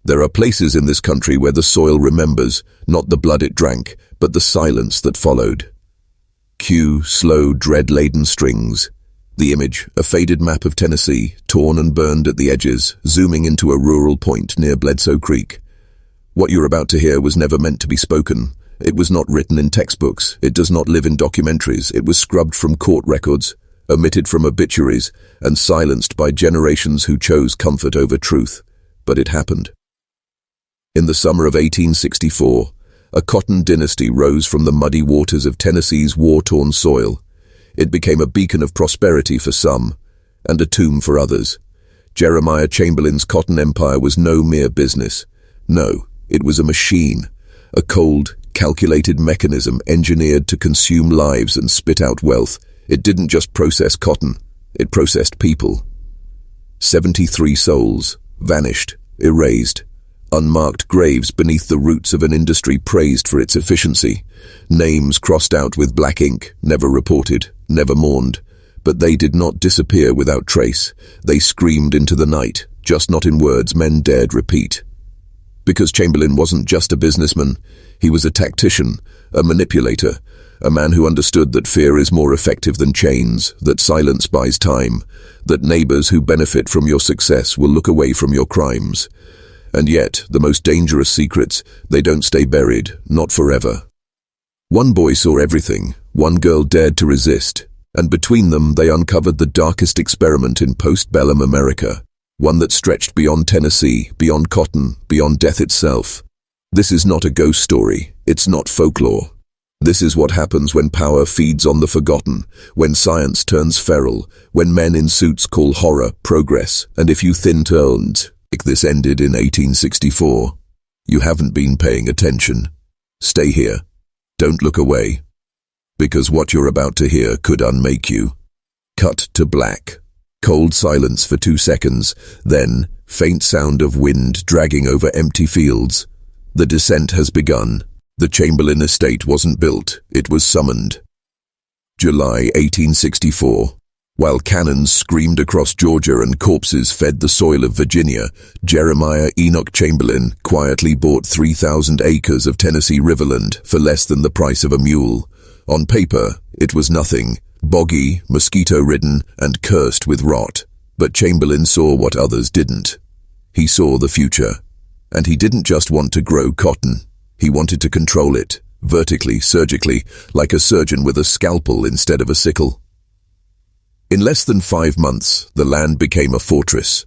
There are places in this country where the soil remembers, not the blood it drank, but the silence that followed. Cue slow, dread-laden strings. The image, a faded map of Tennessee, torn and burned at the edges, zooming into a rural point near Bledsoe Creek. What you're about to hear was never meant to be spoken. It was not written in textbooks. It does not live in documentaries. It was scrubbed from court records, omitted from obituaries, and silenced by generations who chose comfort over truth. But it happened. In the summer of 1864, a cotton dynasty rose from the muddy waters of Tennessee's war-torn soil. It became a beacon of prosperity for some, and a tomb for others. Jeremiah Chamberlain's cotton empire was no mere business. No, it was a machine, a cold, calculated mechanism engineered to consume lives and spit out wealth. It didn't just process cotton, it processed people. 73 souls, vanished, erased. Unmarked graves beneath the roots of an industry praised for its efficiency. Names crossed out with black ink, never reported, never mourned. But they did not disappear without trace. They screamed into the night, just not in words men dared repeat. Because Chamberlain wasn't just a businessman, he was a tactician, a manipulator, a man who understood that fear is more effective than chains, that silence buys time, that neighbors who benefit from your success will look away from your crimes. And yet, the most dangerous secrets, they don't stay buried, not forever. One boy saw everything, one girl dared to resist, and between them they uncovered the darkest experiment in post-bellum America, one that stretched beyond Tennessee, beyond cotton, beyond death itself. This is not a ghost story, it's not folklore. This is what happens when power feeds on the forgotten, when science turns feral, when men in suits call horror progress, and if you thin-toned, this ended in 1864. You haven't been paying attention. Stay here. Don't look away. Because what you're about to hear could unmake you. Cut to black. Cold silence for 2 seconds, then faint sound of wind dragging over empty fields. The descent has begun. The Chamberlain estate wasn't built, it was summoned. July 1864. While cannons screamed across Georgia and corpses fed the soil of Virginia, Jeremiah Enoch Chamberlain quietly bought 3,000 acres of Tennessee riverland for less than the price of a mule. On paper, it was nothing, boggy, mosquito-ridden, and cursed with rot. But Chamberlain saw what others didn't. He saw the future. And he didn't just want to grow cotton. He wanted to control it, vertically, surgically, like a surgeon with a scalpel instead of a sickle. In less than 5 months, the land became a fortress.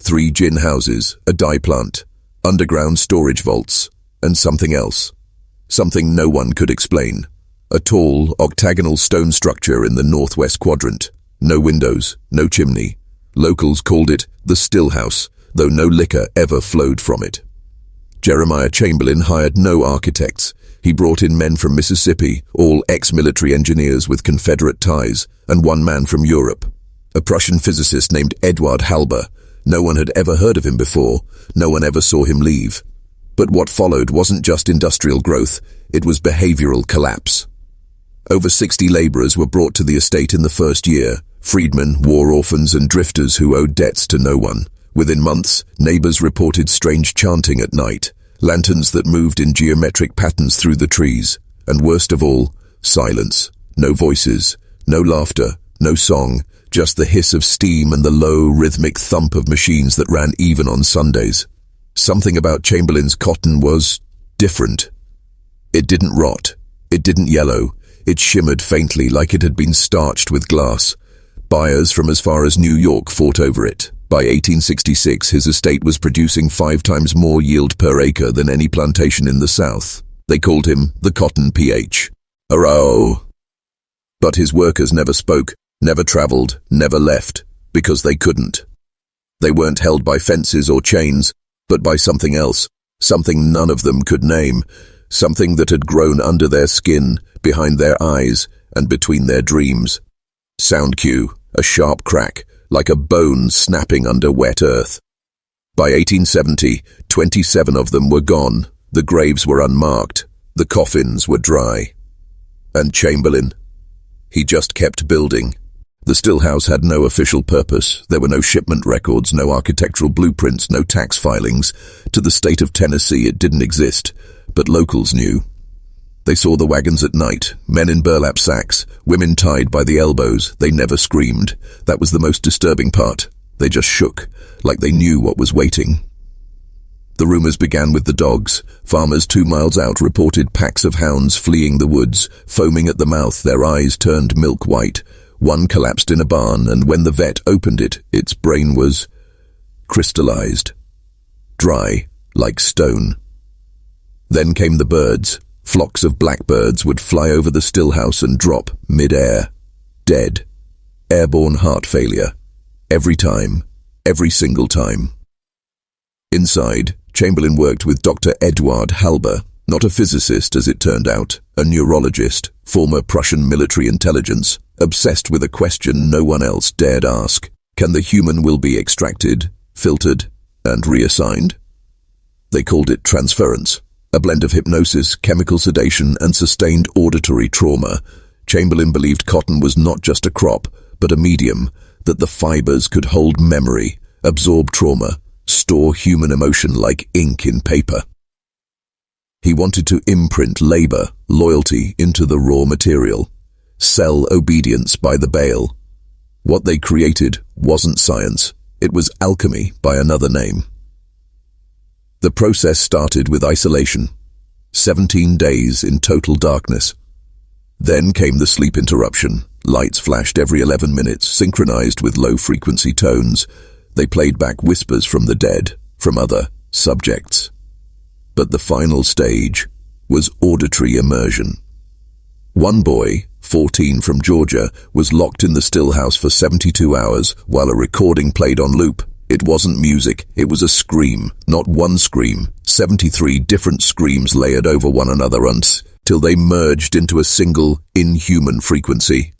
3 gin houses, a dye plant, underground storage vaults, and something else. Something no one could explain. A tall, octagonal stone structure in the northwest quadrant. No windows, no chimney. Locals called it the Still House, though no liquor ever flowed from it. Jeremiah Chamberlain hired no architects. He brought in men from Mississippi, all ex-military engineers with Confederate ties, and 1 man from Europe, a Prussian physicist named Eduard Halber. No one had ever heard of him before. No one ever saw him leave. But what followed wasn't just industrial growth, it was behavioral collapse. Over 60 laborers were brought to the estate in the first year, freedmen, war orphans, and drifters who owed debts to no one. Within months, neighbors reported strange chanting at night, lanterns that moved in geometric patterns through the trees, and worst of all, silence. No voices, no laughter, no song, just the hiss of steam and the low, rhythmic thump of machines that ran even on Sundays. Something about Chamberlain's cotton was different. It didn't rot. It didn't yellow. It shimmered faintly like it had been starched with glass. Buyers from as far as New York fought over it. By 1866, his estate was producing 5 times more yield per acre than any plantation in the South. They called him the Cotton PH. Hurrah! But his workers never spoke, never traveled, never left, because they couldn't. They weren't held by fences or chains, but by something else, something none of them could name, something that had grown under their skin, behind their eyes, and between their dreams. Sound cue, a sharp crack, like a bone snapping under wet earth. By 1870, 27 of them were gone. The graves were unmarked. The coffins were dry. And Chamberlain? He just kept building. The still house had no official purpose. There were no shipment records, no architectural blueprints, no tax filings. To the state of Tennessee, it didn't exist, but locals knew. They saw the wagons at night, men in burlap sacks, women tied by the elbows. They never screamed. That was the most disturbing part. They just shook, like they knew what was waiting. The rumors began with the dogs. Farmers 2 miles out reported packs of hounds fleeing the woods, foaming at the mouth, their eyes turned milk white. One collapsed in a barn, and when the vet opened it, its brain was crystallized, dry, like stone. Then came the birds. Flocks of blackbirds would fly over the still house and drop mid-air, dead. Airborne heart failure. Every time, every single time. Inside, Chamberlain worked with Dr. Eduard Halber, not a physicist as it turned out, a neurologist, former Prussian military intelligence, obsessed with a question no one else dared ask. Can the human will be extracted, filtered, and reassigned? They called it transference, a blend of hypnosis, chemical sedation, and sustained auditory trauma. Chamberlain believed cotton was not just a crop, but a medium, that the fibers could hold memory, absorb trauma, store human emotion like ink in paper. He wanted to imprint labor, loyalty into the raw material, sell obedience by the bale. What they created wasn't science, it was alchemy by another name. The process started with isolation, 17 days in total darkness. Then came the sleep interruption. Lights flashed every 11 minutes, synchronized with low-frequency tones. They played back whispers from the dead, from other subjects. But the final stage was auditory immersion. One boy, 14 from Georgia, was locked in the still house for 72 hours while a recording played on loop. It wasn't music, it was a scream. Not one scream, 73 different screams layered over one another until they merged into a single, inhuman frequency.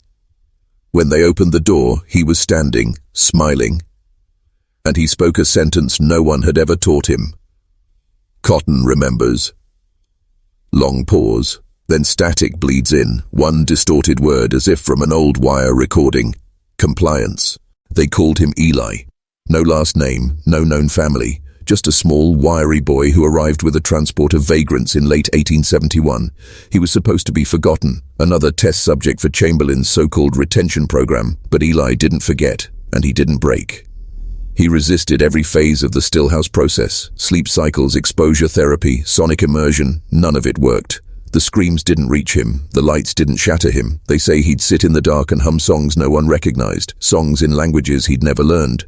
When they opened the door, he was standing, smiling. And he spoke a sentence no one had ever taught him. Cotton remembers. Long pause, then static bleeds in, one distorted word as if from an old wire recording. Compliance. They called him Eli. No last name, no known family, just a small, wiry boy who arrived with a transport of vagrants in late 1871. He was supposed to be forgotten, another test subject for Chamberlain's so-called retention program, but Eli didn't forget, and he didn't break. He resisted every phase of the stillhouse process, sleep cycles, exposure therapy, sonic immersion, none of it worked. The screams didn't reach him, the lights didn't shatter him. They say he'd sit in the dark and hum songs no one recognized, songs in languages he'd never learned.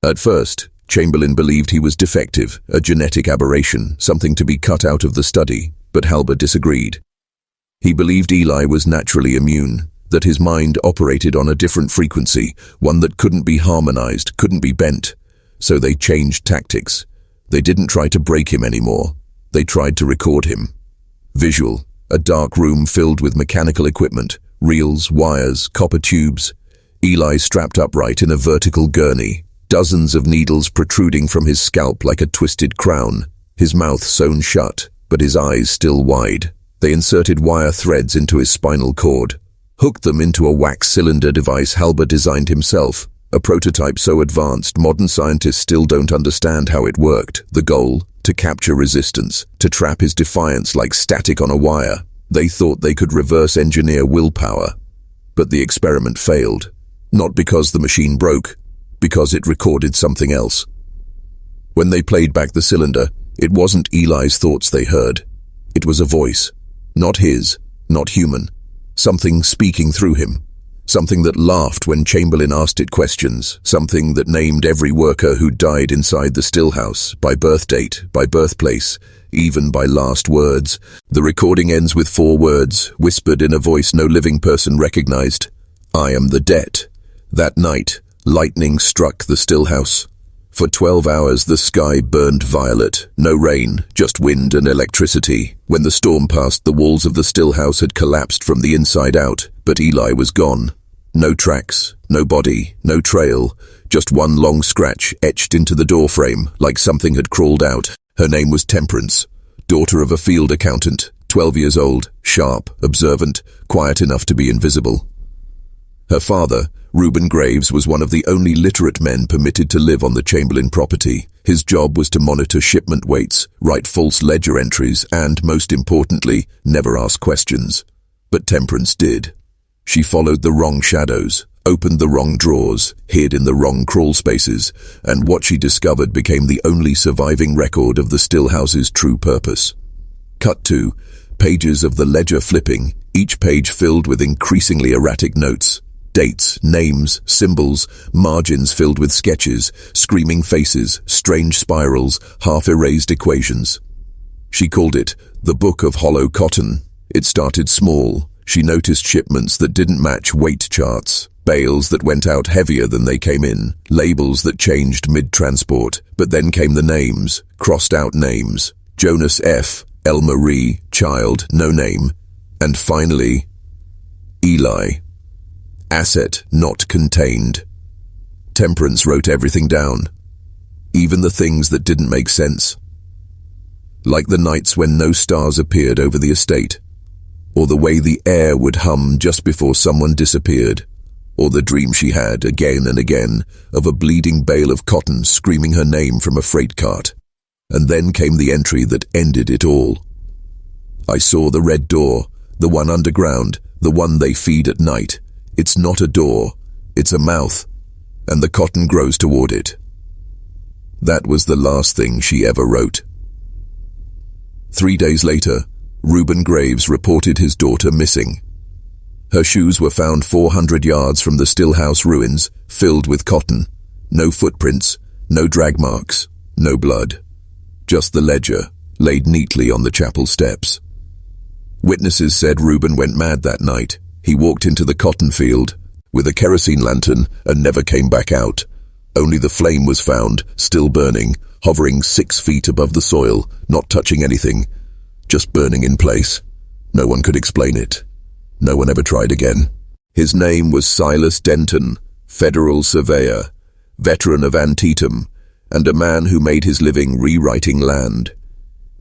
At first, Chamberlain believed he was defective, a genetic aberration, something to be cut out of the study, but Halber disagreed. He believed Eli was naturally immune, that his mind operated on a different frequency, one that couldn't be harmonized, couldn't be bent. So they changed tactics. They didn't try to break him anymore. They tried to record him. Visual, a dark room filled with mechanical equipment, reels, wires, copper tubes. Eli strapped upright in a vertical gurney, dozens of needles protruding from his scalp like a twisted crown, his mouth sewn shut, but his eyes still wide. They inserted wire threads into his spinal cord, hooked them into a wax cylinder device Halber designed himself, a prototype so advanced modern scientists still don't understand how it worked. The goal, to capture resistance, to trap his defiance like static on a wire. They thought they could reverse engineer willpower. But the experiment failed, not because the machine broke, because it recorded something else. When they played back the cylinder, it wasn't Eli's thoughts they heard. It was a voice, not his, not human, something speaking through him, something that laughed when Chamberlain asked it questions, something that named every worker who died inside the stillhouse, by birth date, by birthplace, even by last words. The recording ends with 4 words, whispered in a voice no living person recognized. I am the debt. That night, lightning struck the stillhouse. For 12 hours the sky burned violet, no rain, just wind and electricity. When the storm passed, the walls of the stillhouse had collapsed from the inside out, but Eli was gone. No tracks, no body, no trail, just one long scratch etched into the doorframe, like something had crawled out. Her name was Temperance, daughter of a field accountant, 12 years old, sharp, observant, quiet enough to be invisible. Her father, Reuben Graves, was one of the only literate men permitted to live on the Chamberlain property. His job was to monitor shipment weights, write false ledger entries, and, most importantly, never ask questions. But Temperance did. She followed the wrong shadows, opened the wrong drawers, hid in the wrong crawl spaces, and what she discovered became the only surviving record of the Stillhouse's true purpose. Cut to pages of the ledger flipping, each page filled with increasingly erratic notes. Dates, names, symbols, margins filled with sketches, screaming faces, strange spirals, half-erased equations. She called it the Book of Hollow Cotton. It started small. She noticed shipments that didn't match weight charts, bales that went out heavier than they came in, labels that changed mid-transport, but then came the names, crossed-out names, Jonas F., El Marie, Child, no name, and finally, Eli. Asset not contained. Temperance wrote everything down, even the things that didn't make sense. Like the nights when no stars appeared over the estate, or the way the air would hum just before someone disappeared, or the dream she had, again and again, of a bleeding bale of cotton screaming her name from a freight cart. And then came the entry that ended it all. I saw the red door, the one underground, the one they feed at night. It's not a door, it's a mouth, and the cotton grows toward it. That was the last thing she ever wrote. 3 days later, Reuben Graves reported his daughter missing. Her shoes were found 400 yards from the Stillhouse ruins, filled with cotton. No footprints, no drag marks, no blood. Just the ledger, laid neatly on the chapel steps. Witnesses said Reuben went mad that night. He walked into the cotton field with a kerosene lantern and never came back out. Only the flame was found, still burning, hovering 6 feet above the soil, not touching anything, just burning in place. No one could explain it. No one ever tried again. His name was Silas Denton, federal surveyor, veteran of Antietam, and a man who made his living rewriting land.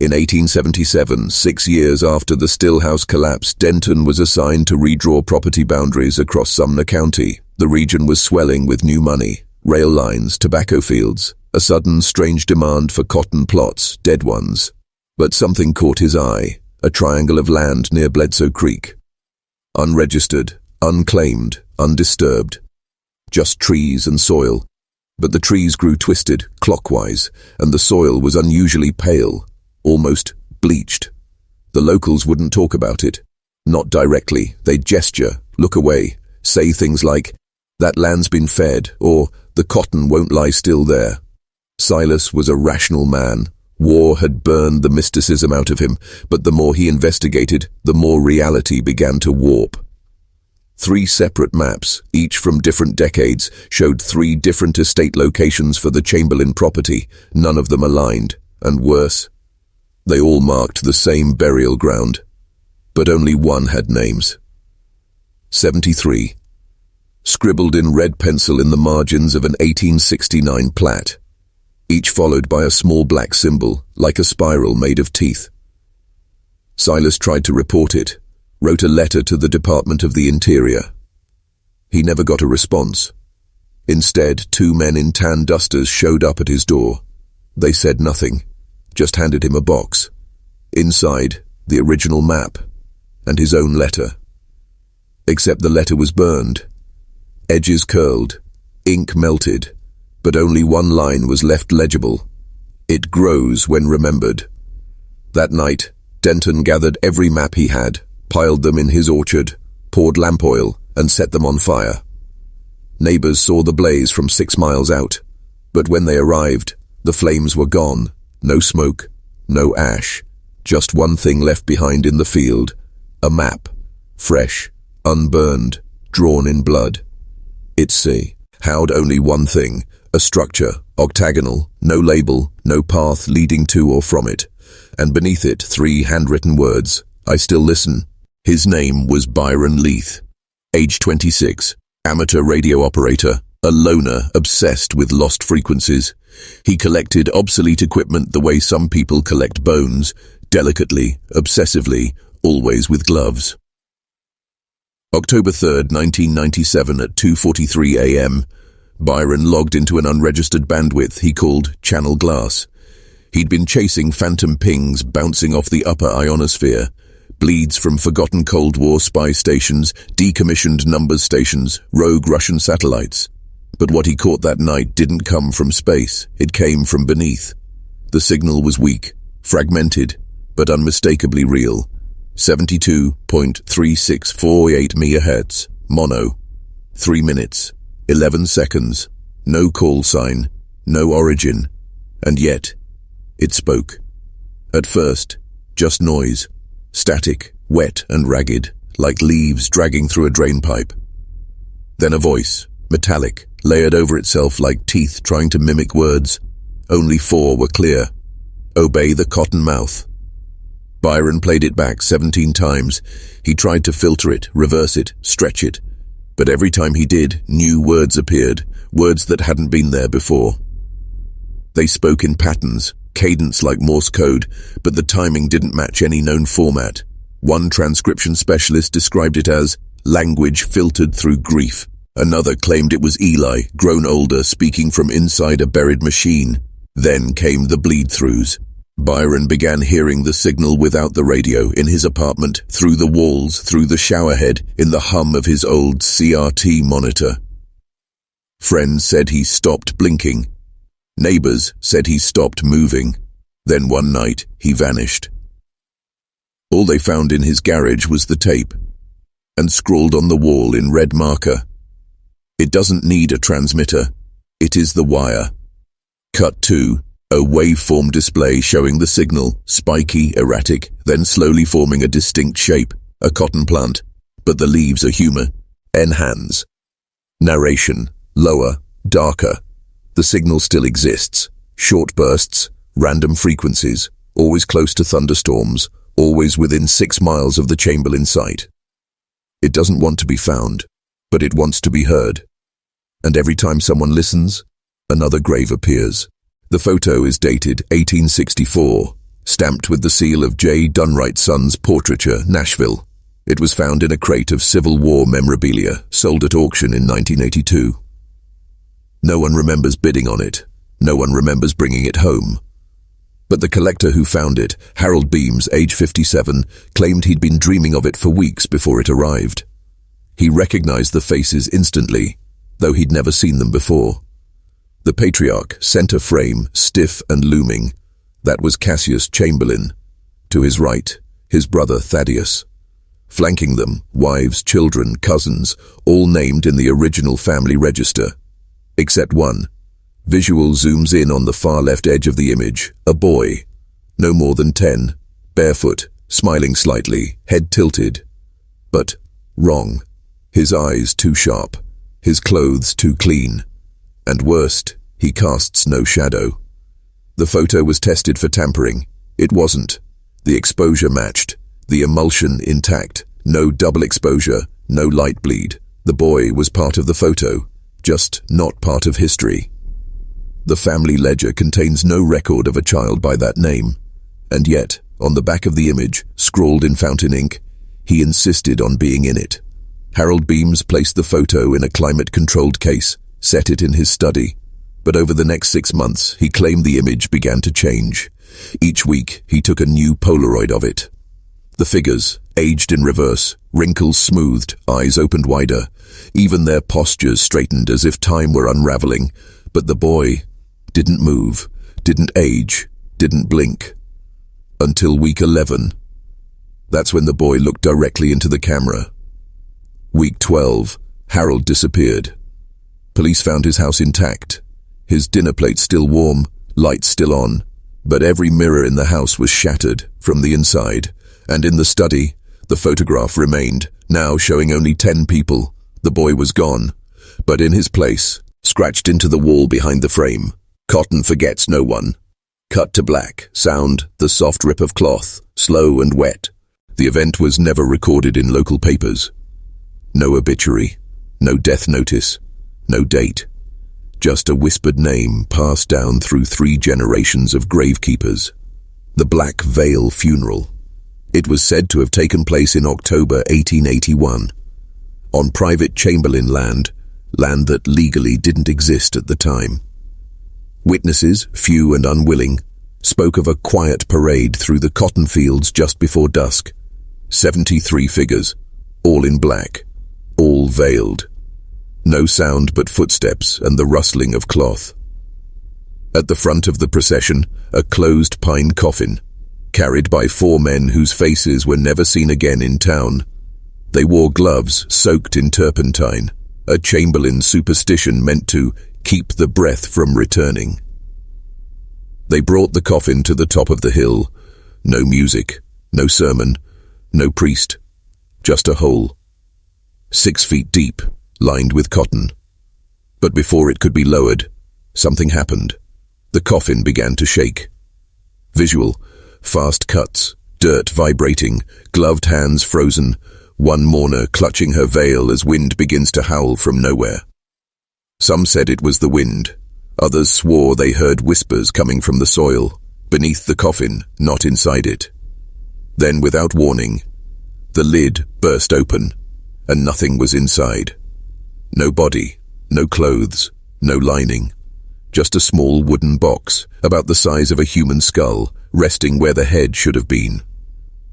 In 1877, 6 years after the Stillhouse collapse, Denton was assigned to redraw property boundaries across Sumner County. The region was swelling with new money, rail lines, tobacco fields, a sudden strange demand for cotton plots, dead ones. But something caught his eye, a triangle of land near Bledsoe Creek. Unregistered, unclaimed, undisturbed. Just trees and soil. But the trees grew twisted, clockwise, and the soil was unusually pale, almost bleached. The locals wouldn't talk about it. Not directly. They'd gesture, look away, say things like, "That land's been fed," or "The cotton won't lie still there." Silas was a rational man. War had burned the mysticism out of him, but the more he investigated, the more reality began to warp. 3 separate maps, each from different decades, showed 3 different estate locations for the Chamberlain property, none of them aligned, and worse, they all marked the same burial ground, but only one had names. 73. Scribbled in red pencil in the margins of an 1869 plat, each followed by a small black symbol, like a spiral made of teeth. Silas tried to report it, wrote a letter to the Department of the Interior. He never got a response. Instead, 2 men in tan dusters showed up at his door. They said nothing, just handed him a box. Inside, the original map, and his own letter. Except the letter was burned. Edges curled, ink melted, but only one line was left legible. "It grows when remembered." That night, Denton gathered every map he had, piled them in his orchard, poured lamp oil, and set them on fire. Neighbors saw the blaze from 6 miles out, but when they arrived, the flames were gone. No smoke, no ash, just one thing left behind in the field, a map, fresh, unburned, drawn in blood. It held only one thing, a structure, octagonal, no label, no path leading to or from it, and beneath it 3 handwritten words, "I still listen." His name was Byron Leith, age 26, amateur radio operator, a loner obsessed with lost frequencies. He collected obsolete equipment the way some people collect bones, delicately, obsessively, always with gloves. October 3rd, 1997 at 2:43 a.m., Byron logged into an unregistered bandwidth he called Channel Glass. He'd been chasing phantom pings bouncing off the upper ionosphere, bleeds from forgotten Cold War spy stations, decommissioned numbers stations, rogue Russian satellites. But what he caught that night didn't come from space, it came from beneath. The signal was weak, fragmented, but unmistakably real. 72.3648 MHz, mono. 3 minutes, 11 seconds, no call sign, no origin, and yet, it spoke. At first, just noise, static, wet and ragged, like leaves dragging through a drainpipe. Then a voice, metallic, layered over itself like teeth trying to mimic words. Only 4 were clear. Obey the Cottonmouth. Byron played it back 17 times. He tried to filter it, reverse it, stretch it. But every time he did, new words appeared, words that hadn't been there before. They spoke in patterns, cadence like Morse code, but the timing didn't match any known format. One transcription specialist described it as language filtered through grief. Another claimed it was Eli, grown older, speaking from inside a buried machine. Then came the bleed-throughs. Byron began hearing the signal without the radio, in his apartment, through the walls, through the showerhead, in the hum of his old CRT monitor. Friends said he stopped blinking. Neighbors said he stopped moving. Then one night, he vanished. All they found in his garage was the tape, and scrawled on the wall in red marker. It doesn't need a transmitter. It is the wire. Cut 2. A waveform display showing the signal, spiky, erratic, then slowly forming a distinct shape, a cotton plant. But the leaves are humor. Hands. Narration. Lower, darker. The signal still exists. Short bursts, random frequencies, always close to thunderstorms, always within 6 miles of the Chamberlain site. It doesn't want to be found, but it wants to be heard. And every time someone listens, another grave appears. The photo is dated 1864, stamped with the seal of J. Dunright Sons Portraiture, Nashville. It was found in a crate of Civil War memorabilia, sold at auction in 1982. No one remembers bidding on it. No one remembers bringing it home. But the collector who found it, Harold Beams, age 57, claimed he'd been dreaming of it for weeks before it arrived. He recognized the faces instantly, though he'd never seen them before. The patriarch, center frame, stiff and looming. That was Cassius Chamberlain. To his right, his brother Thaddeus. Flanking them, wives, children, cousins, all named in the original family register. Except one. Visual zooms in on the far left edge of the image. A boy, no more than 10, barefoot, smiling slightly, head tilted. But wrong. His eyes too sharp, his clothes too clean. And worst, he casts no shadow. The photo was tested for tampering. It wasn't. The exposure matched. The emulsion intact. No double exposure, no light bleed. The boy was part of the photo, just not part of history. The family ledger contains no record of a child by that name. And yet, on the back of the image, scrawled in fountain ink, he insisted on being in it. Harold Beams placed the photo in a climate-controlled case, set it in his study. But over the next 6 months, he claimed the image began to change. Each week, he took a new Polaroid of it. The figures, aged in reverse, wrinkles smoothed, eyes opened wider. Even their postures straightened as if time were unraveling. But the boy didn't move, didn't age, didn't blink. Until week 11. That's when the boy looked directly into the camera. Week 12, Harold disappeared. Police found his house intact. His dinner plate still warm, lights still on. But every mirror in the house was shattered from the inside. And in the study, the photograph remained, now showing only 10 people. The boy was gone. But in his place, scratched into the wall behind the frame, Cotton forgets no one. Cut to black, sound, the soft rip of cloth, slow and wet. The event was never recorded in local papers. No obituary, no death notice. No date, just a whispered name passed down through 3 generations of gravekeepers. The Black Veil Funeral. It was said to have taken place in October 1881. on private Chamberlain land that legally didn't exist at the time. Witnesses, few and unwilling, spoke of a quiet parade through the cotton fields just before dusk. 73 figures, all in black, all veiled. No sound but footsteps and the rustling of cloth. At the front of the procession, a closed pine coffin, carried by 4 men whose faces were never seen again in town. They wore gloves soaked in turpentine, a Chamberlain superstition meant to keep the breath from returning. They brought the coffin to the top of the hill. No music, no sermon, no priest, just a hole. 6 feet deep, lined with cotton. But before it could be lowered, something happened. The coffin began to shake. Visual, fast cuts, dirt vibrating, gloved hands frozen, one mourner clutching her veil as wind begins to howl from nowhere. Some said it was the wind. Others swore they heard whispers coming from the soil, beneath the coffin, not inside it. Then, without warning, the lid burst open, and nothing was inside. No body, no clothes, no lining. Just a small wooden box, about the size of a human skull, resting where the head should have been.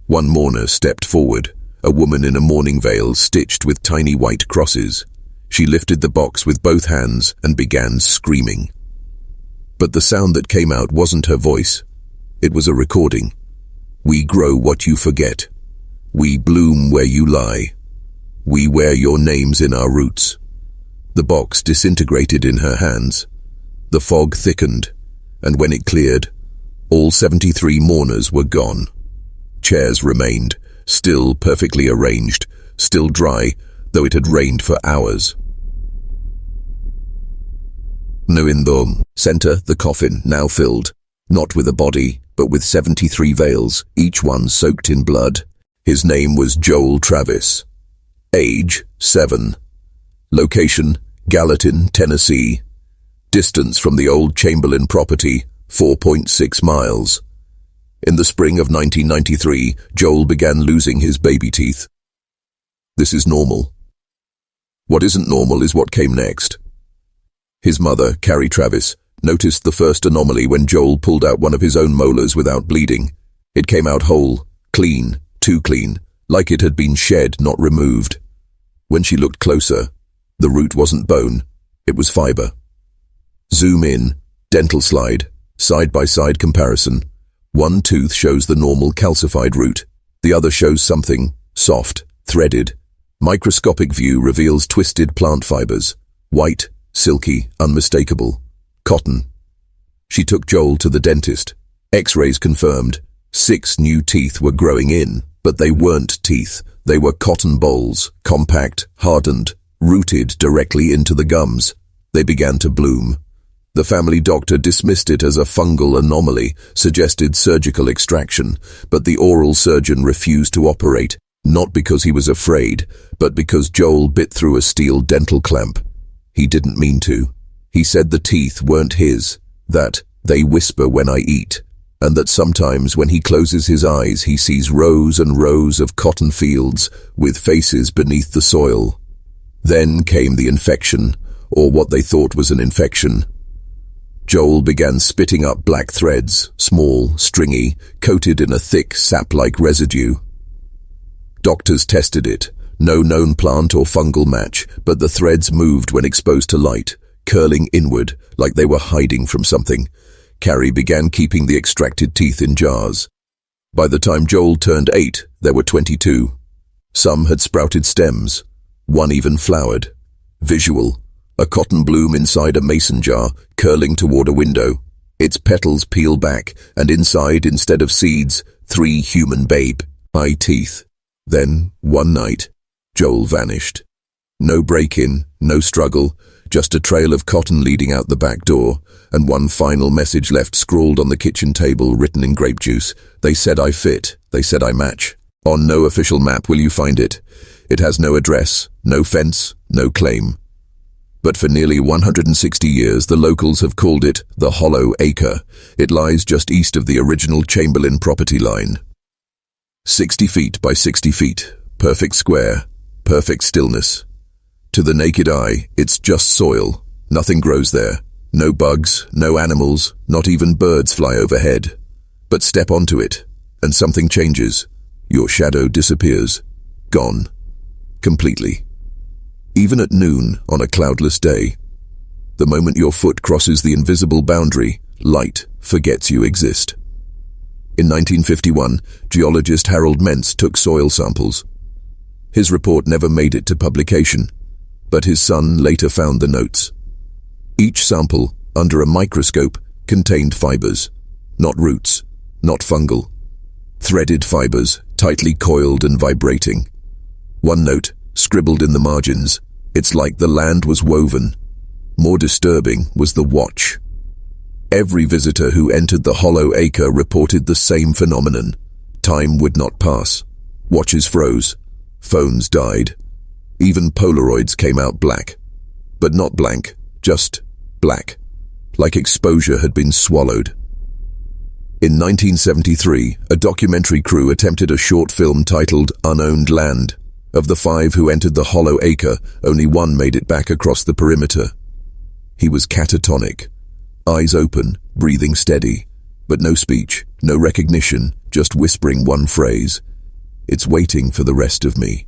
One mourner stepped forward, a woman in a mourning veil stitched with tiny white crosses. She lifted the box with both hands and began screaming. But the sound that came out wasn't her voice. It was a recording. We grow what you forget. We bloom where you lie. We wear your names in our roots. The box disintegrated in her hands. The fog thickened, and when it cleared, all 73 mourners were gone. Chairs remained, still perfectly arranged, still dry, though it had rained for hours. Nuindong, center, the coffin, now filled, not with a body, but with 73 veils, each one soaked in blood. His name was Joel Travis. Age, 7. Location, Gallatin, Tennessee. Distance from the old Chamberlain property, 4.6 miles. In the spring of 1993, Joel began losing his baby teeth. This is normal. What isn't normal is what came next. His mother, Carrie Travis, noticed the first anomaly when Joel pulled out one of his own molars without bleeding. It came out whole, clean, too clean, like it had been shed, not removed. When she looked closer, the root wasn't bone, it was fiber. Zoom in, dental slide, side-by-side comparison. One tooth shows the normal calcified root, the other shows something, soft, threaded. Microscopic view reveals twisted plant fibers, white, silky, unmistakable. Cotton. She took Joel to the dentist. X-rays confirmed 6 new teeth were growing in, but they weren't teeth. They were cotton bolls, compact, hardened, rooted directly into the gums. They began to bloom. The family doctor dismissed it as a fungal anomaly, suggested surgical extraction, but the oral surgeon refused to operate, not because he was afraid, but because Joel bit through a steel dental clamp. He didn't mean to. He said the teeth weren't his, that they whisper when I eat, and that sometimes when he closes his eyes he sees rows and rows of cotton fields with faces beneath the soil. Then came the infection, or what they thought was an infection. Joel began spitting up black threads, small, stringy, coated in a thick, sap-like residue. Doctors tested it. No known plant or fungal match, but the threads moved when exposed to light, curling inward, like they were hiding from something. Carrie began keeping the extracted teeth in jars. By the time Joel turned 8, there were 22. Some had sprouted stems. One even flowered. Visual. A cotton bloom inside a mason jar, curling toward a window. Its petals peel back, and inside, instead of seeds, 3 human babe-eye teeth. Then, one night, Joel vanished. No break-in, no struggle, just a trail of cotton leading out the back door, and one final message left scrawled on the kitchen table, written in grape juice. They said I fit, they said I match. On no official map will you find it. It has no address, no fence, no claim. But for nearly 160 years, the locals have called it the Hollow Acre. It lies just east of the original Chamberlain property line. 60 feet by 60 feet, perfect square, perfect stillness, To the naked eye, it's just soil. Nothing grows there. No bugs, no animals, not even birds fly overhead. But step onto it, and something changes. Your shadow disappears. Gone. Completely. Even at noon on a cloudless day. The moment your foot crosses the invisible boundary, light forgets you exist. In 1951, geologist Harold Mentz took soil samples. His report never made it to publication, but his son later found the notes. Each sample, under a microscope, contained fibers, not roots, not fungal. Threaded fibers, tightly coiled and vibrating. One note, scribbled in the margins, it's like the land was woven. More disturbing was the watch. Every visitor who entered the hollow acre reported the same phenomenon. Time would not pass. Watches froze. Phones died. Even Polaroids came out black. But not blank, just black. Like exposure had been swallowed. In 1973, a documentary crew attempted a short film titled Unowned Land. Of the 5 who entered the hollow acre, only 1 made it back across the perimeter. He was catatonic. Eyes open, breathing steady, but no speech, no recognition, just whispering one phrase. It's waiting for the rest of me.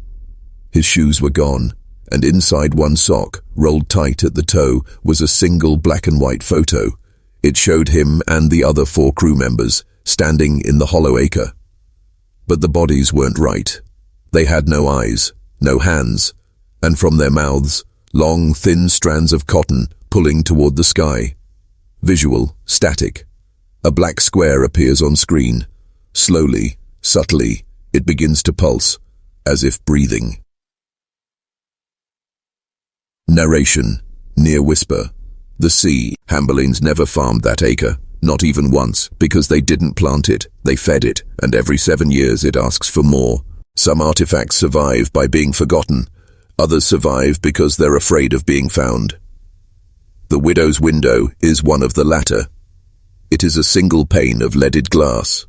His shoes were gone, and inside one sock, rolled tight at the toe, was a single black and white photo. It showed him and the other 4 crew members, standing in the hollow acre. But the bodies weren't right. They had no eyes, no hands, and from their mouths, long, thin strands of cotton pulling toward the sky. Visual, static. A black square appears on screen. Slowly, subtly, it begins to pulse, as if breathing. Narration, near whisper. The sea. Chamberlains never farmed that acre, not even once, because they didn't plant it, they fed it, and every 7 years it asks for more. Some artifacts survive by being forgotten, others survive because they're afraid of being found. The widow's window is one of the latter. It is a single pane of leaded glass,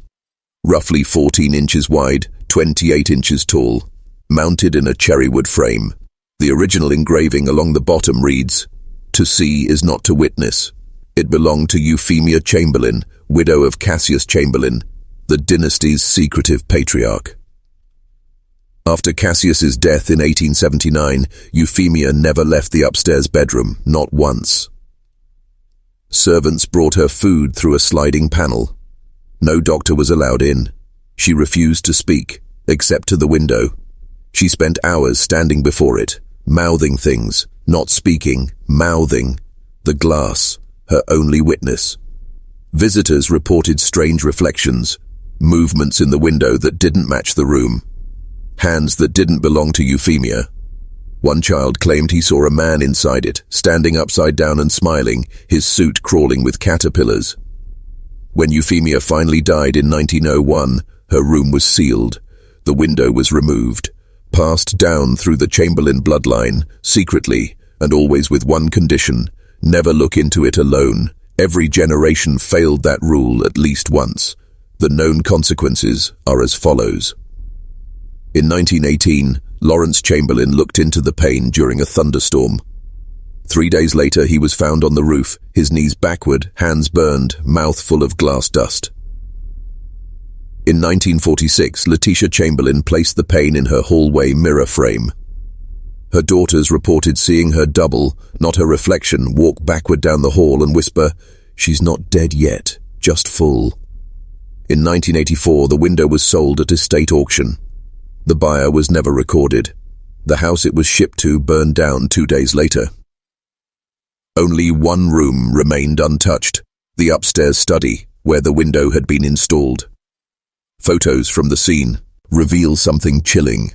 roughly 14 inches wide, 28 inches tall, mounted in a cherrywood frame. The original engraving along the bottom reads, "To see is not to witness." It belonged to Euphemia Chamberlain, widow of Cassius Chamberlain, the dynasty's secretive patriarch. After Cassius's death in 1879, Euphemia never left the upstairs bedroom, not once. Servants brought her food through a sliding panel. No doctor was allowed in. She refused to speak, except to the window. She spent hours standing before it, mouthing things, not speaking, mouthing. The glass, her only witness. Visitors reported strange reflections, movements in the window that didn't match the room, hands that didn't belong to Euphemia. One child claimed he saw a man inside it, standing upside down and smiling, his suit crawling with caterpillars. When Euphemia finally died in 1901, her room was sealed. The window was removed, passed down through the Chamberlain bloodline, secretly, and always with one condition: never look into it alone. Every generation failed that rule at least once. The known consequences are as follows. In 1918, Lawrence Chamberlain looked into the pane during a thunderstorm. 3 days later, he was found on the roof, his knees backward, hands burned, mouth full of glass dust. In 1946, Letitia Chamberlain placed the pane in her hallway mirror frame. Her daughters reported seeing her double, not her reflection, walk backward down the hall and whisper, "She's not dead yet, just full." In 1984, the window was sold at estate auction. The buyer was never recorded. The house it was shipped to burned down 2 days later. Only one room remained untouched, the upstairs study, where the window had been installed. Photos from the scene reveal something chilling.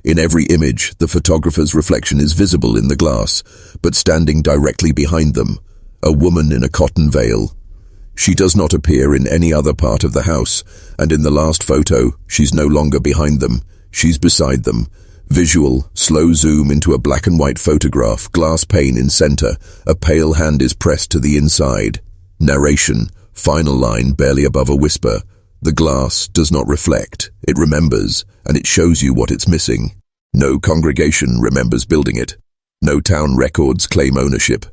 In every image, the photographer's reflection is visible in the glass, but standing directly behind them, a woman in a cotton veil. She does not appear in any other part of the house, and in the last photo, she's no longer behind them. She's beside them. Visual, slow zoom into a black and white photograph, glass pane in center, a pale hand is pressed to the inside. Narration, final line barely above a whisper. The glass does not reflect, it remembers, and it shows you what it's missing. No congregation remembers building it. No town records claim ownership.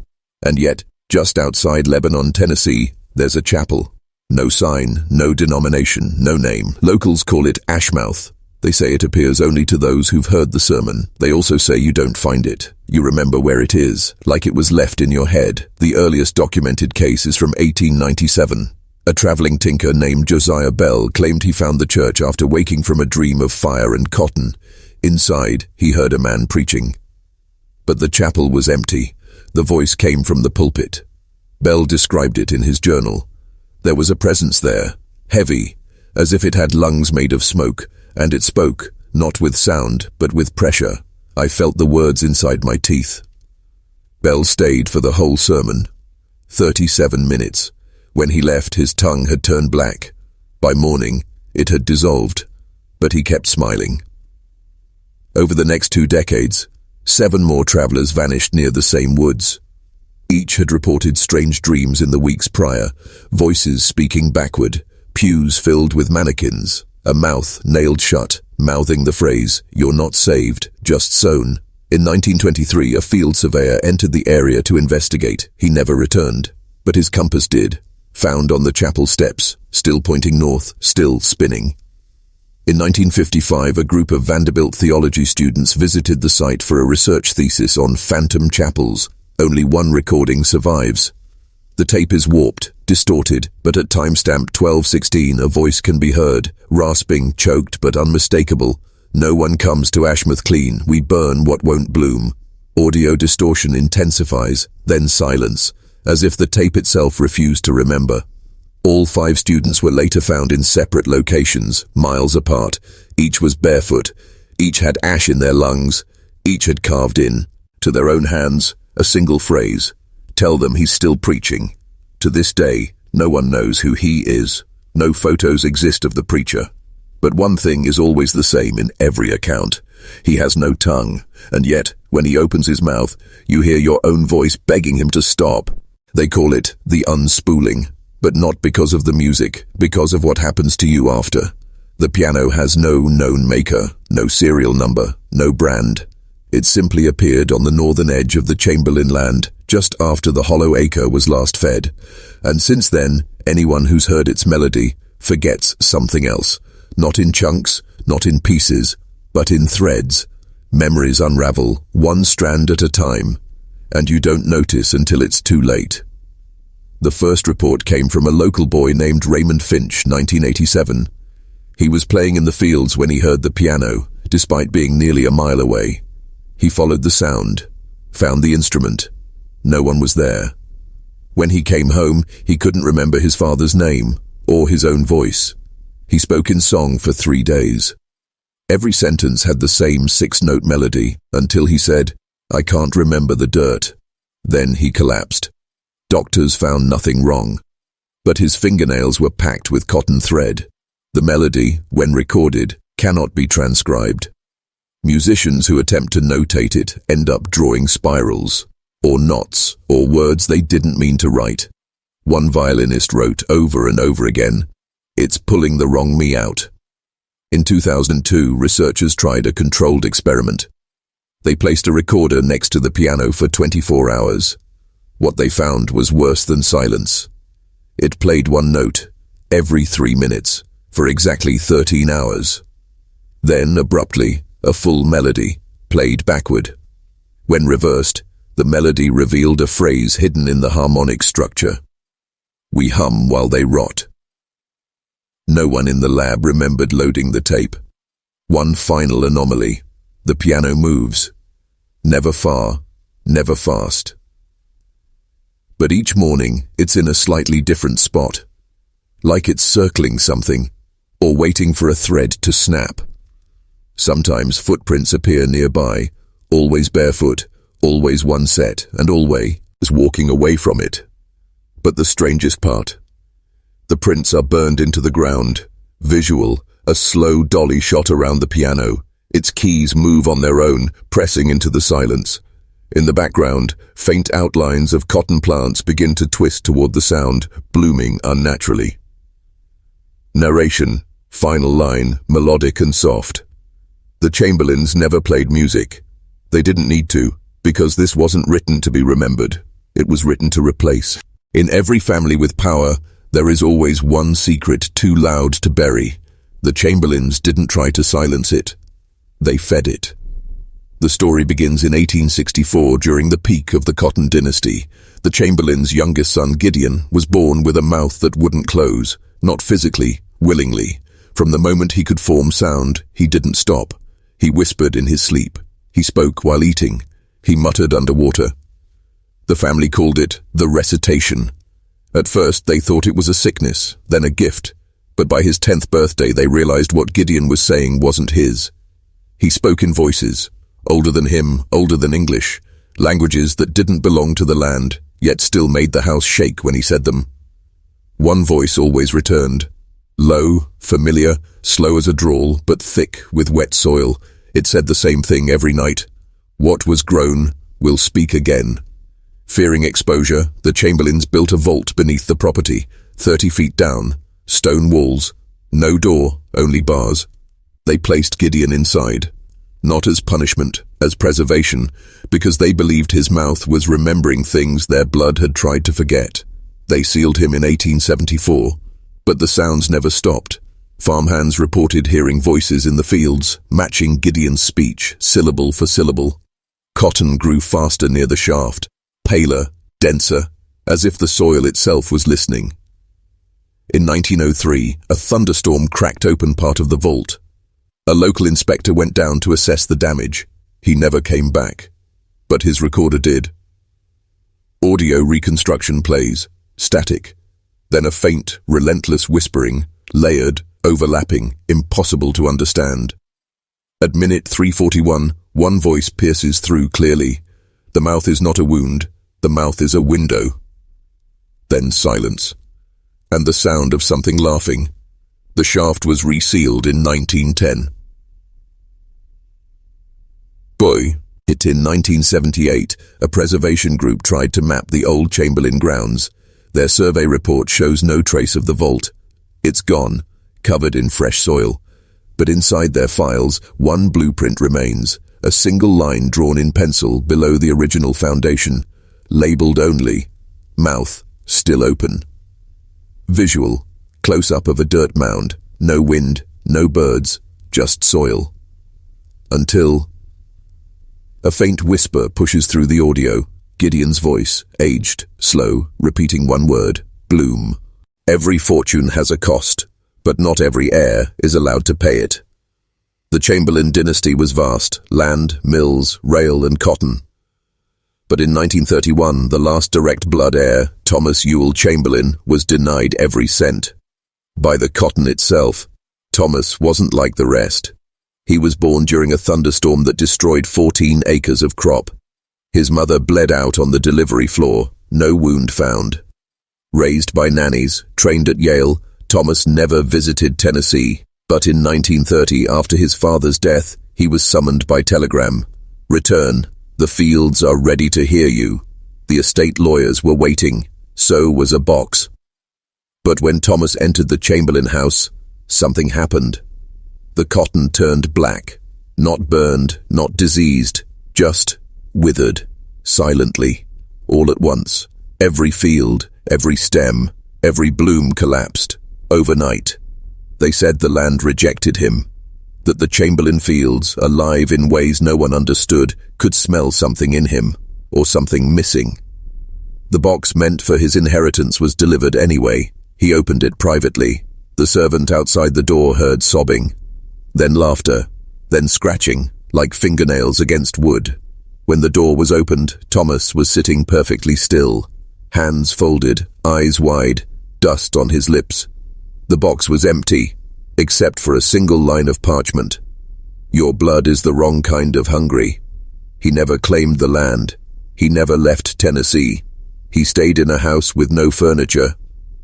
And yet, just outside Lebanon, Tennessee, there's a chapel. No sign, no denomination, no name. Locals call it Ashmouth. They say it appears only to those who've heard the sermon. They also say you don't find it. You remember where it is, like it was left in your head. The earliest documented case is from 1897. A traveling tinker named Josiah Bell claimed he found the church after waking from a dream of fire and cotton. Inside, he heard a man preaching. But the chapel was empty. The voice came from the pulpit. Bell described it in his journal. There was a presence there, heavy, as if it had lungs made of smoke, and it spoke, not with sound, but with pressure. I felt the words inside my teeth. Bell stayed for the whole sermon. 37 minutes. When he left, his tongue had turned black. By morning, it had dissolved, but he kept smiling. Over the next 2 decades, 7 more travelers vanished near the same woods. Each had reported strange dreams in the weeks prior, voices speaking backward, pews filled with mannequins, a mouth nailed shut, mouthing the phrase, "You're not saved, just sown." In 1923, a field surveyor entered the area to investigate. He never returned, but his compass did, found on the chapel steps, still pointing north, still spinning. In 1955, a group of Vanderbilt theology students visited the site for a research thesis on phantom chapels. Only one recording survives. The tape is warped, distorted, but at timestamp 12:16 a voice can be heard, rasping, choked but unmistakable. "No one comes to Ashmouth clean, we burn what won't bloom." Audio distortion intensifies, then silence, as if the tape itself refused to remember. All 5 students were later found in separate locations, miles apart. Each was barefoot, each had ash in their lungs, each had carved in, to their own hands, a single phrase, "Tell them he's still preaching." To this day, no one knows who he is. No photos exist of the preacher. But one thing is always the same in every account. He has no tongue, and yet, when he opens his mouth, you hear your own voice begging him to stop. They call it the unspooling, but not because of the music, because of what happens to you after. The piano has no known maker, no serial number, no brand. It simply appeared on the northern edge of the Chamberlain land, just after the hollow acre was last fed. And since then, anyone who's heard its melody forgets something else. Not in chunks, not in pieces, but in threads. Memories unravel, one strand at a time, and you don't notice until it's too late. The first report came from a local boy named Raymond Finch, 1987. He was playing in the fields when he heard the piano, despite being nearly a mile away. He followed the sound, found the instrument. No one was there. When he came home, he couldn't remember his father's name, or his own voice. He spoke in song for 3 days. Every sentence had the same 6-note melody, until he said, "I can't remember the dirt." Then he collapsed. Doctors found nothing wrong, but his fingernails were packed with cotton thread. The melody, when recorded, cannot be transcribed. Musicians who attempt to notate it end up drawing spirals, or knots, or words they didn't mean to write. One violinist wrote over and over again, "It's pulling the wrong me out." In 2002, researchers tried a controlled experiment. They placed a recorder next to the piano for 24 hours. What they found was worse than silence. It played one note every 3 minutes for exactly 13 hours. Then, abruptly, a full melody played backward. When reversed, the melody revealed a phrase hidden in the harmonic structure. "We hum while they rot." No one in the lab remembered loading the tape. One final anomaly. The piano moves. Never far, never fast. But each morning, it's in a slightly different spot. Like it's circling something, or waiting for a thread to snap. Sometimes footprints appear nearby, always barefoot, always one set, and always walking away from it. But the strangest part, the prints are burned into the ground. Visual, a slow dolly shot around the piano. Its keys move on their own, pressing into the silence. In the background, faint outlines of cotton plants begin to twist toward the sound, blooming unnaturally. Narration, final line, melodic and soft. The Chamberlains never played music. They didn't need to. Because this wasn't written to be remembered. It was written to replace. In every family with power, there is always one secret too loud to bury. The Chamberlains didn't try to silence it. They fed it. The story begins in 1864 during the peak of the Cotton Dynasty. The Chamberlain's youngest son, Gideon, was born with a mouth that wouldn't close, not physically, willingly. From the moment he could form sound, he didn't stop. He whispered in his sleep. He spoke while eating. He muttered underwater. The family called it the recitation. At first they thought it was a sickness, then a gift. But by his 10th birthday they realized what Gideon was saying wasn't his. He spoke in voices, older than him, older than English, languages that didn't belong to the land, yet still made the house shake when he said them. One voice always returned. Low, familiar, slow as a drawl, but thick with wet soil. It said the same thing every night. What was grown will speak again. Fearing exposure, the Chamberlains built a vault beneath the property, 30 feet down, stone walls, no door, only bars. They placed Gideon inside. Not as punishment, as preservation, because they believed his mouth was remembering things their blood had tried to forget. They sealed him in 1874, but the sounds never stopped. Farmhands reported hearing voices in the fields, matching Gideon's speech, syllable for syllable. Cotton grew faster near the shaft, paler, denser, as if the soil itself was listening. In 1903, a thunderstorm cracked open part of the vault. A local inspector went down to assess the damage. He never came back, but his recorder did. Audio reconstruction plays, static, then a faint, relentless whispering, layered, overlapping, impossible to understand. At minute 3:41, one voice pierces through clearly. The mouth is not a wound, the mouth is a window. Then silence, and the sound of something laughing. The shaft was resealed in 1910. In 1978, a preservation group tried to map the old Chamberlain grounds. Their survey report shows no trace of the vault. It's gone, covered in fresh soil. But inside their files, one blueprint remains, a single line drawn in pencil below the original foundation, labeled only, mouth still open. Visual, close-up of a dirt mound, no wind, no birds, just soil. Until a faint whisper pushes through the audio, Gideon's voice, aged, slow, repeating one word, bloom. Every fortune has a cost, but not every heir is allowed to pay it. The Chamberlain dynasty was vast, land, mills, rail and cotton. But in 1931, the last direct blood heir, Thomas Ewell Chamberlain, was denied every cent. By the cotton itself, Thomas wasn't like the rest. He was born during a thunderstorm that destroyed 14 acres of crop. His mother bled out on the delivery floor, no wound found. Raised by nannies, trained at Yale, Thomas never visited Tennessee, but in 1930, after his father's death, he was summoned by telegram. Return, the fields are ready to hear you. The estate lawyers were waiting, so was a box. But when Thomas entered the Chamberlain house, something happened. The cotton turned black, not burned, not diseased, just withered, silently, all at once. Every field, every stem, every bloom collapsed, overnight. They said the land rejected him, that the Chamberlain fields, alive in ways no one understood, could smell something in him, or something missing. The box meant for his inheritance was delivered anyway. He opened it privately. The servant outside the door heard sobbing, then laughter, then scratching, like fingernails against wood. When the door was opened, Thomas was sitting perfectly still, hands folded, eyes wide, dust on his lips. The box was empty, except for a single line of parchment. Your blood is the wrong kind of hungry. He never claimed the land. He never left Tennessee. He stayed in a house with no furniture,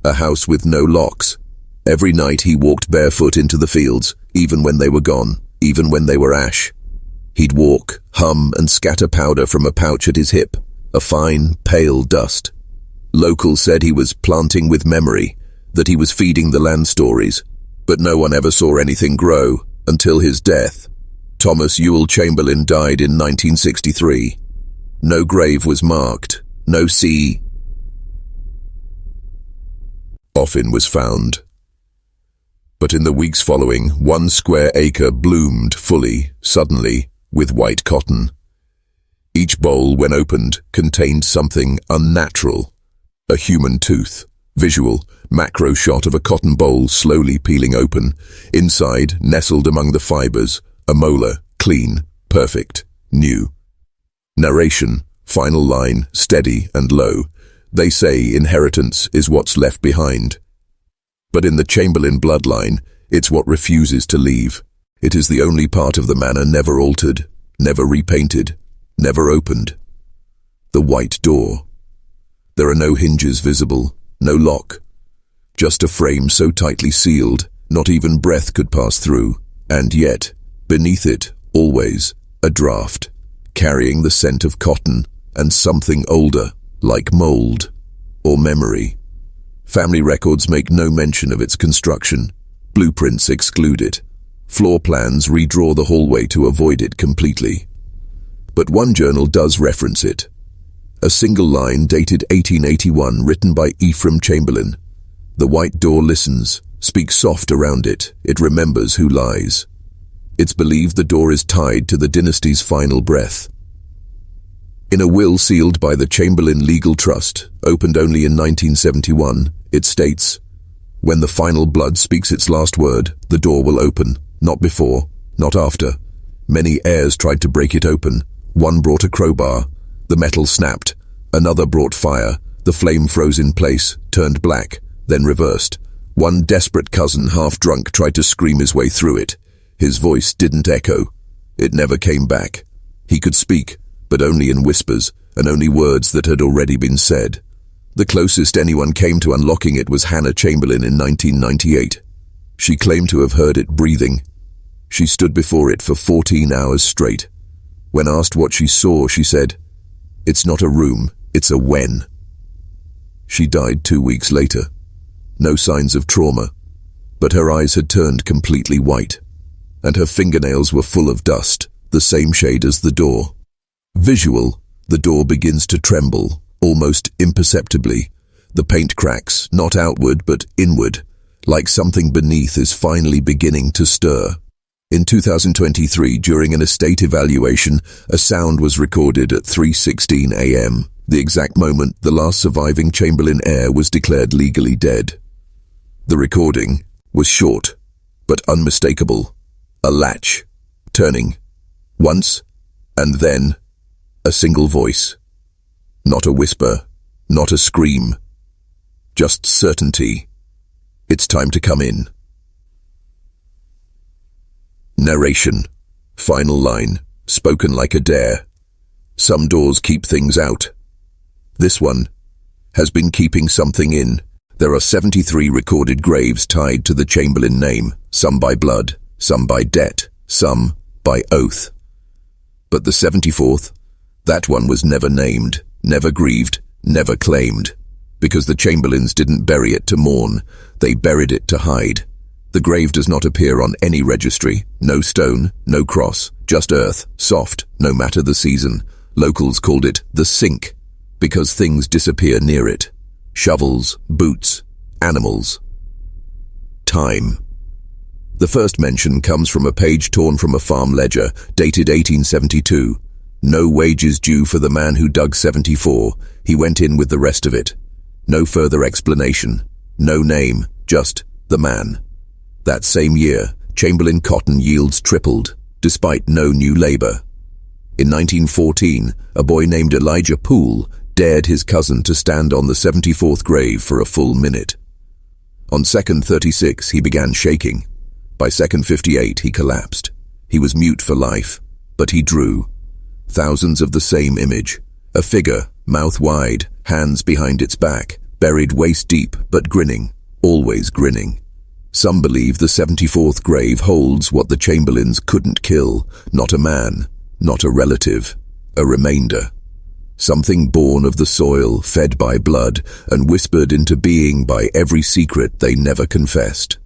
a house with no locks. Every night he walked barefoot into the fields, even when they were gone, even when they were ash. He'd walk, hum and scatter powder from a pouch at his hip, a fine, pale dust. Locals said he was planting with memory, that he was feeding the land stories, but no one ever saw anything grow until his death. Thomas Ewell Chamberlain died in 1963. No grave was marked. No coffin was found. But in the weeks following, 1 square acre bloomed fully, suddenly, with white cotton. Each bowl, when opened, contained something unnatural. A human tooth. Visual, macro shot of a cotton bowl slowly peeling open. Inside, nestled among the fibers, a molar, clean, perfect, new. Narration, final line, steady and low. They say inheritance is what's left behind. But in the Chamberlain bloodline, it's what refuses to leave. It is the only part of the manor never altered, never repainted, never opened. The white door. There are no hinges visible, no lock. Just a frame so tightly sealed, not even breath could pass through. And yet, beneath it, always, a draft, carrying the scent of cotton and something older, like mold or memory. Family records make no mention of its construction. Blueprints exclude it. Floor plans redraw the hallway to avoid it completely. But one journal does reference it. A single line dated 1881 written by Ephraim Chamberlain. The white door listens, speaks soft around it. It remembers who lies. It's believed the door is tied to the dynasty's final breath. In a will sealed by the Chamberlain Legal Trust, opened only in 1971, it states, "When the final blood speaks its last word, the door will open, not before, not after. Many heirs tried to break it open. One brought a crowbar. The metal snapped. Another brought fire. The flame froze in place, turned black, then reversed. One desperate cousin, half drunk, tried to scream his way through it. His voice didn't echo. It never came back. He could speak, but only in whispers, and only words that had already been said. The closest anyone came to unlocking it was Hannah Chamberlain in 1998. She claimed to have heard it breathing. She stood before it for 14 hours straight. When asked what she saw, she said, "It's not a room, it's a wen." She died 2 weeks later. No signs of trauma, but her eyes had turned completely white, and her fingernails were full of dust, the same shade as the door. Visual, the door begins to tremble, almost imperceptibly. The paint cracks, not outward but inward, like something beneath is finally beginning to stir. In 2023, during an estate evaluation, a sound was recorded at 3:16 a.m., the exact moment the last surviving Chamberlain heir was declared legally dead. The recording was short, but unmistakable. A latch, turning, once, and then, a single voice. Not a whisper, not a scream. Just certainty. It's time to come in. Narration. Final line, spoken like a dare. Some doors keep things out. This one has been keeping something in. There are 73 recorded graves tied to the Chamberlain name, some by blood, some by debt, some by oath. But the 74th, that one was never named, never grieved, never claimed. Because the Chamberlains didn't bury it to mourn, they buried it to hide. The grave does not appear on any registry. No stone, no cross, just earth, soft, no matter the season. Locals called it the sink, because things disappear near it. Shovels, boots, animals. Time. The first mention comes from a page torn from a farm ledger, dated 1872. No wages due for the man who dug 74. He went in with the rest of it. No further explanation. No name, just the man. That same year, Chamberlain cotton yields tripled, despite no new labor. In 1914, a boy named Elijah Poole dared his cousin to stand on the 74th grave for a full minute. On second 36, he began shaking. By second 58, he collapsed. He was mute for life, but he drew. Thousands of the same image. A figure, mouth wide, hands behind its back, buried waist deep, but grinning, always grinning. Some believe the 74th grave holds what the Chamberlains couldn't kill, not a man, not a relative, a remainder. Something born of the soil, fed by blood, and whispered into being by every secret they never confessed.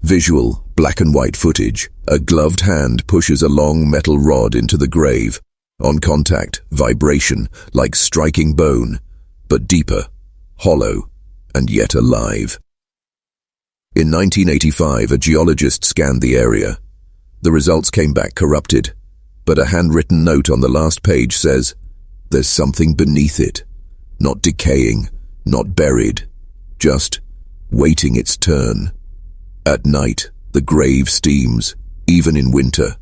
Visual, black and white footage. A gloved hand pushes a long metal rod into the grave. On contact, vibration, like striking bone, but deeper, hollow, and yet alive. In 1985, a geologist scanned the area. The results came back corrupted, but a handwritten note on the last page says, "There's something beneath it, not decaying, not buried, just waiting its turn." At night, the grave steams, even in winter.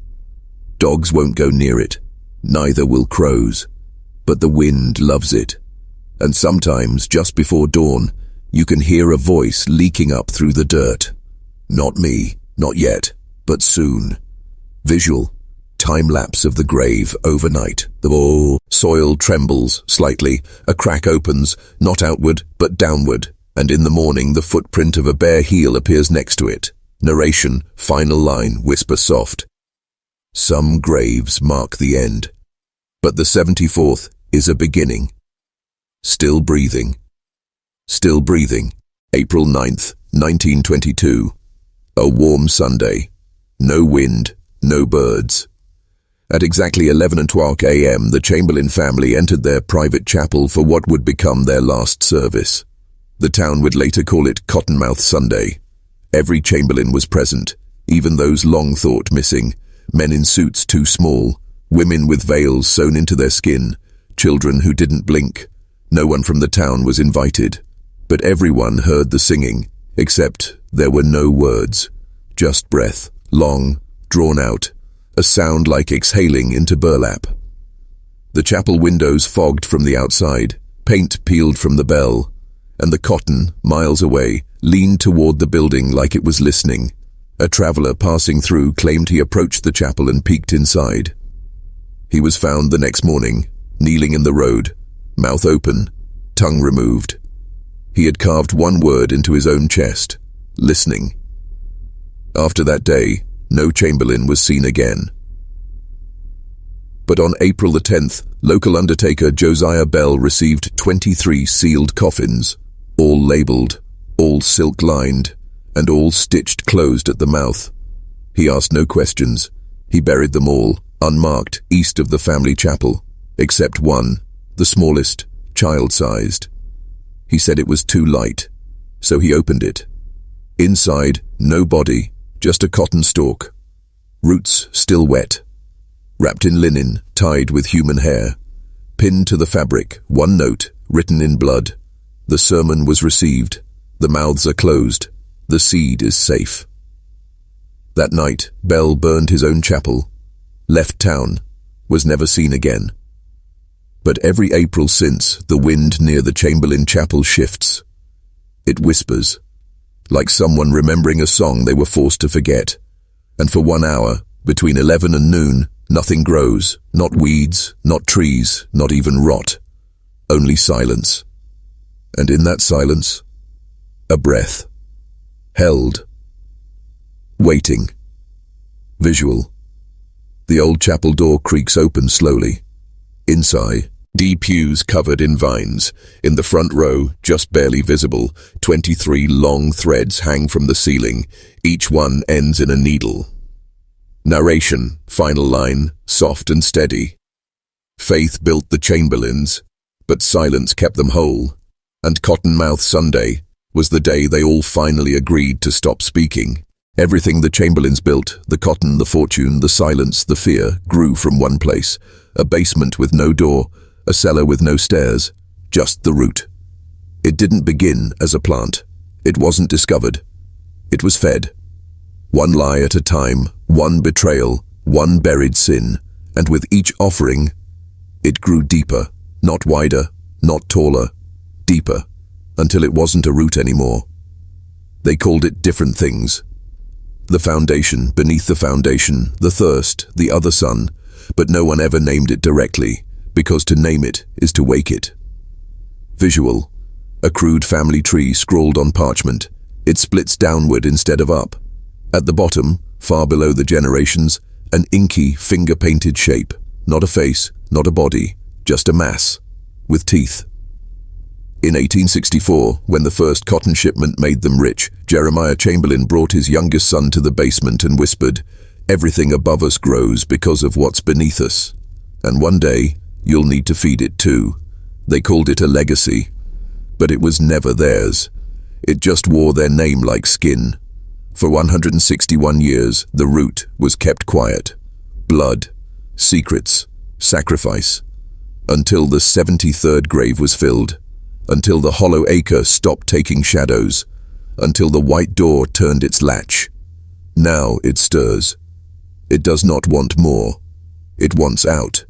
Dogs won't go near it, neither will crows, but the wind loves it. And sometimes, just before dawn, you can hear a voice leaking up through the dirt. Not me, not yet, but soon. Visual, time-lapse of the grave overnight. The soil trembles slightly, a crack opens, not outward, but downward, and in the morning the footprint of a bare heel appears next to it. Narration, final line, whisper soft. Some graves mark the end, but the 74th is a beginning. Still breathing. Still breathing. April 9th, 1922. A warm Sunday. No wind, no birds. At exactly 11:12 a.m., the Chamberlain family entered their private chapel for what would become their last service. The town would later call it Cottonmouth Sunday. Every Chamberlain was present, even those long thought missing, men in suits too small, women with veils sewn into their skin, children who didn't blink. No one from the town was invited, but everyone heard the singing, except there were no words, just breath, long, drawn out, a sound like exhaling into burlap. The chapel windows fogged from the outside, paint peeled from the bell, and the cotton, miles away, leaned toward the building like it was listening. A traveler passing through claimed he approached the chapel and peeked inside. He was found the next morning, kneeling in the road, mouth open, tongue removed. He had carved one word into his own chest, listening. After that day, no Chamberlain was seen again. But on April the 10th, local undertaker Josiah Bell received 23 sealed coffins, all labeled, all silk-lined, and all stitched closed at the mouth. He asked no questions. He buried them all, unmarked, east of the family chapel, except one, the smallest, child-sized. He said it was too light, so he opened it. Inside, no body, just a cotton stalk. Roots still wet. Wrapped in linen, tied with human hair. Pinned to the fabric, one note, written in blood. The sermon was received. The mouths are closed. The seed is safe. That night, Bell burned his own chapel, left town, was never seen again. But every April since, the wind near the Chamberlain Chapel shifts. It whispers, like someone remembering a song they were forced to forget. And for 1 hour, between 11 and noon, nothing grows, not weeds, not trees, not even rot. Only silence. And in that silence, a breath. Held. Waiting. Visual. The old chapel door creaks open slowly. Inside, pews covered in vines. In the front row, just barely visible, 23 long threads hang from the ceiling. Each one ends in a needle. Narration, final line, soft and steady. Faith built the Chamberlains, but silence kept them whole. And Cottonmouth Sunday was the day they all finally agreed to stop speaking. Everything the Chamberlains built, the cotton, the fortune, the silence, the fear, grew from one place. A basement with no door, a cellar with no stairs, just the root. It didn't begin as a plant. It wasn't discovered. It was fed. One lie at a time, one betrayal, one buried sin, and with each offering, it grew deeper, not wider, not taller, deeper, until it wasn't a root anymore. They called it different things. The foundation, beneath the foundation, the thirst, the other son, but no one ever named it directly, because to name it is to wake it. Visual. A crude family tree scrawled on parchment. It splits downward instead of up. At the bottom, far below the generations, an inky, finger-painted shape. Not a face, not a body, just a mass, with teeth. In 1864, when the first cotton shipment made them rich, Jeremiah Chamberlain brought his youngest son to the basement and whispered, "Everything above us grows because of what's beneath us." And one day, you'll need to feed it too. They called it a legacy, but it was never theirs. It just wore their name like skin. For 161 years, the root was kept quiet. Blood, secrets, sacrifice. Until the 73rd grave was filled. Until the hollow acre stopped taking shadows. Until the white door turned its latch. Now it stirs. It does not want more. It wants out.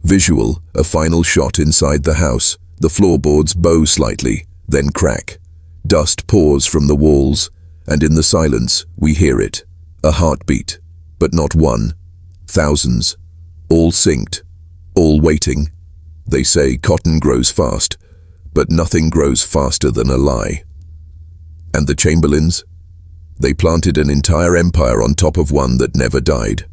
Visual, a final shot inside the house. The floorboards bow slightly, then crack. Dust pours from the walls, and in the silence we hear it. A heartbeat, but not one. Thousands. All synced. All waiting. They say cotton grows fast, but nothing grows faster than a lie. And the Chamberlains? They planted an entire empire on top of one that never died.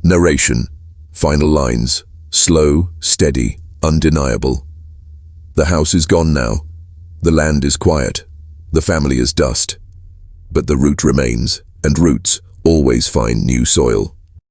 Narration. Final lines. Slow, steady, undeniable. The house is gone now. The land is quiet. The family is dust. But the root remains, and roots always find new soil.